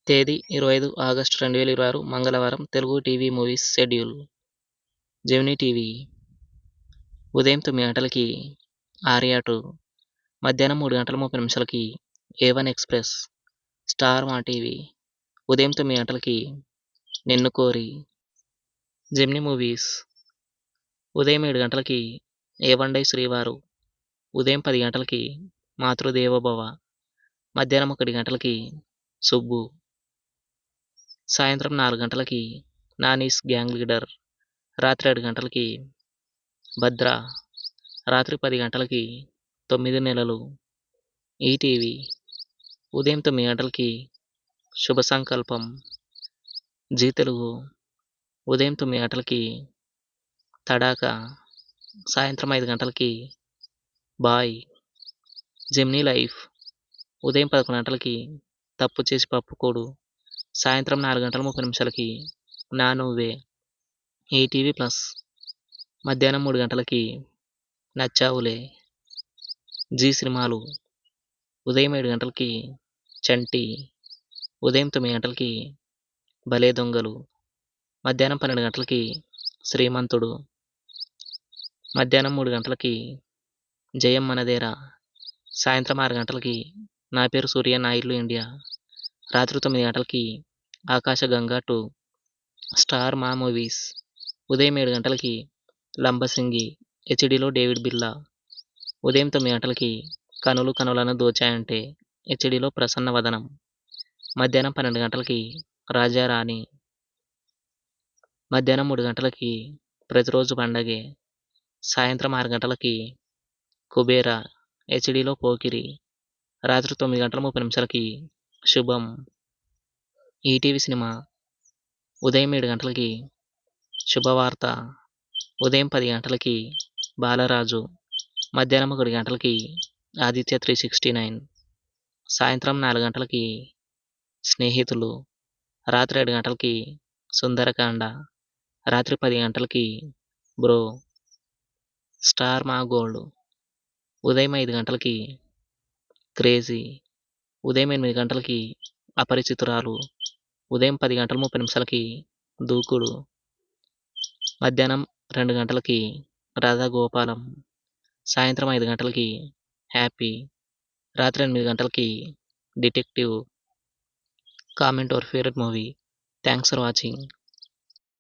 తేదీ 25 ఆగస్టు 2026 మంగళవారం. Telugu TV movies schedule. Gemini TV ఉదయం 9 గంటలకి ఆర్యా 2, మధ్యాహ్నం 3 గంటల 30 నిమిషాలకి A1 ఎక్స్ప్రెస్. స్టార్ మా టీవీ ఉదయం 9 గంటలకి నిన్ను కోరి. జెమినీ మూవీస్ ఉదయం 7 గంటలకి ఏవండై శ్రీవారు, ఉదయం 10 గంటలకి మాతృదేవోభవ, మధ్యాహ్నం 1 గంటలకి సుబ్బు, సాయంత్రం 4 గంటలకి నానీస్ గ్యాంగ్ లీడర్, రాత్రి 7 గంటలకి భద్ర, రాత్రి 10 గంటలకి 9 నెలలు. ఈటీవీ ఉదయం 9 గంటలకి శుభ సంకల్పం. జీ తెలుగు ఉదయం 9 గంటలకి తడాకా, సాయంత్రం 5 గంటలకి బాయ్. జెమినీ లైఫ్ ఉదయం 11 గంటలకి తప్పు చేసి పప్పుకోడు, సాయంత్రం 4 గంటల 30 నిమిషాలకి నా నువ్వే. ఈటీవీ ప్లస్ మధ్యాహ్నం 3 గంటలకి నచ్చావులే. జీ సినిమాలు ఉదయం 7 గంటలకి చంటి, ఉదయం 9 గంటలకి భలే దొంగలు, మధ్యాహ్నం 12 గంటలకి శ్రీమంతుడు, మధ్యాహ్నం 3 గంటలకి జయం మనదేరా, సాయంత్రం 6 గంటలకి నా పేరు సూర్య నా ఇల్లు ఇండియా, రాత్రి 9 గంటలకి ఆకాశగంగా 2. స్టార్ మా మూవీస్ ఉదయం 7 గంటలకి లంబసింగి హెచ్డిలో డేవిడ్ బిర్లా, ఉదయం 9 గంటలకి కనులు కనులను దోచాయంటే హెచ్డిలో ప్రసన్న వదనం, మధ్యాహ్నం 12 గంటలకి రాజారాణి, మధ్యాహ్నం 3 గంటలకి ప్రతిరోజు పండగే, సాయంత్రం 6 గంటలకి కుబేరా హెచ్డిలో పోకిరి, రాత్రి 9 గంటల 30 నిమిషాలకి శుభం. ఈటీవీ సినిమా ఉదయం 7 గంటలకి శుభవార్త, ఉదయం 10 గంటలకి బాలరాజు, మధ్యాహ్నం 1 గంటలకి ఆదిత్య 369, సాయంత్రం 4 గంటలకి స్నేహితులు, రాత్రి 7 గంటలకి సుందరకాండ, రాత్రి 10 గంటలకి బ్రో. స్టార్ మా గోల్డ్ ఉదయం 5 గంటలకి క్రేజీ, ఉదయం 8 గంటలకి అపరిచితురాలు, ఉదయం 10 గంటల 30 నిమిషాలకి దూకుడు, మధ్యాహ్నం 2 గంటలకి రాధాగోపాలం, సాయంత్రం 5 గంటలకి హ్యాపీ, రాత్రి 8 గంటలకి detective. Comment your favourite movie. Thanks for watching.